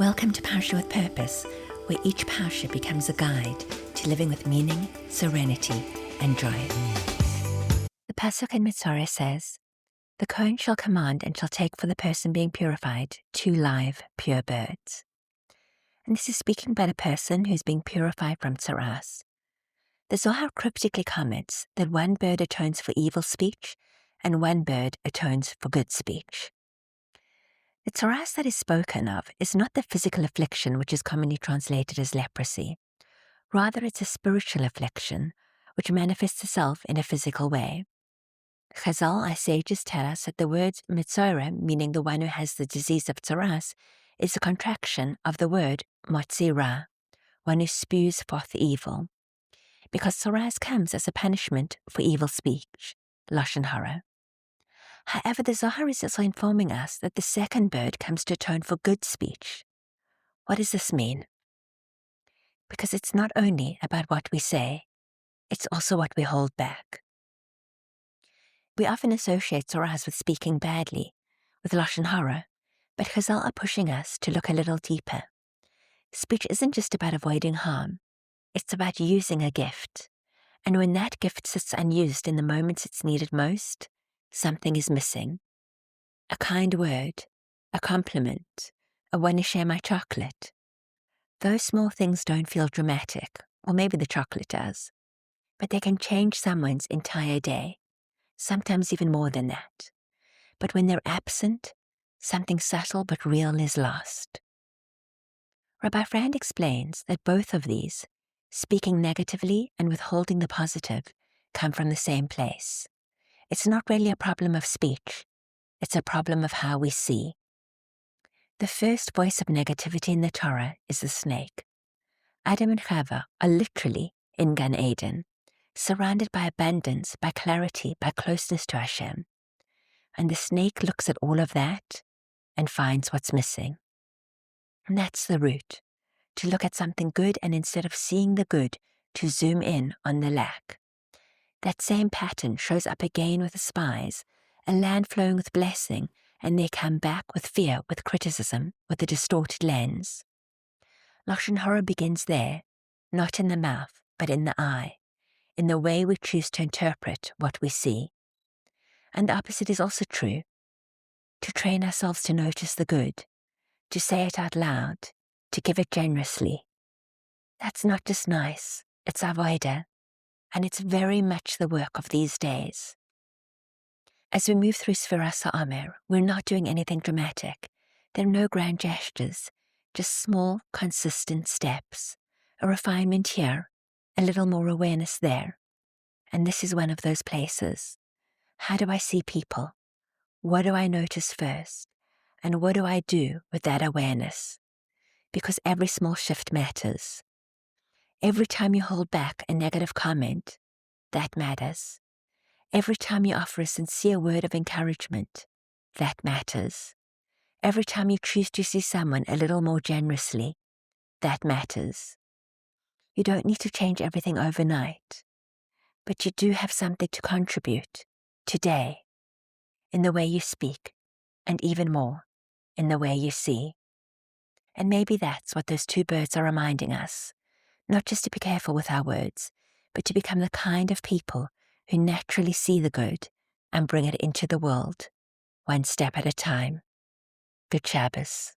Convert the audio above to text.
Welcome to Parsha with Purpose, where each Parsha becomes a guide to living with meaning, serenity, and joy. The Pasuk in Metzora says, "The Kohen shall command and shall take for the person being purified 2 live, pure birds." And this is speaking about a person who's being purified from tzaras. The Zohar cryptically comments that 1 bird atones for evil speech and 1 bird atones for good speech. The tzaras that is spoken of is not the physical affliction which is commonly translated as leprosy. Rather, it's a spiritual affliction which manifests itself in a physical way. Chazal, our sages, tell us that the word Metzora, meaning the one who has the disease of tzaras, is a contraction of the word motzi ra, one who spews forth evil, because tzaras comes as a punishment for evil speech, lashon hara. However, the Zohar is also informing us that the second bird comes to atone for good speech. What does this mean? Because it's not only about what we say, it's also what we hold back. We often associate tzaras with speaking badly, with lashon hara, but Chazal are pushing us to look a little deeper. Speech isn't just about avoiding harm, it's about using a gift. And when that gift sits unused in the moments it's needed most, something is missing. A kind word, a compliment, a "wanna share my chocolate." Those small things don't feel dramatic, or maybe the chocolate does, but they can change someone's entire day, sometimes even more than that. But when they're absent, something subtle but real is lost. Rabbi Frand explains that both of these, speaking negatively and withholding the positive, come from the same place. It's not really a problem of speech, it's a problem of how we see. The first voice of negativity in the Torah is the snake. Adam and Chava are literally in Gan Eden, surrounded by abundance, by clarity, by closeness to Hashem. And the snake looks at all of that and finds what's missing. And that's the root, to look at something good and instead of seeing the good, to zoom in on the lack. That same pattern shows up again with the spies, a land flowing with blessing, and they come back with fear, with criticism, with a distorted lens. Lashon hara begins there, not in the mouth, but in the eye, in the way we choose to interpret what we see. And the opposite is also true. To train ourselves to notice the good, to say it out loud, to give it generously. That's not just nice, it's avodah, and it's very much the work of these days. As we move through Sfiras HaOmer, we're not doing anything dramatic. There are no grand gestures, just small, consistent steps, a refinement here, a little more awareness there. And this is one of those places. How do I see people? What do I notice first? And what do I do with that awareness? Because every small shift matters. Every time you hold back a negative comment, that matters. Every time you offer a sincere word of encouragement, that matters. Every time you choose to see someone a little more generously, that matters. You don't need to change everything overnight, but you do have something to contribute today in the way you speak, and even more in the way you see. And maybe that's what those 2 birds are reminding us, not just to be careful with our words, but to become the kind of people who naturally see the good and bring it into the world, one step at a time. Good Shabbos.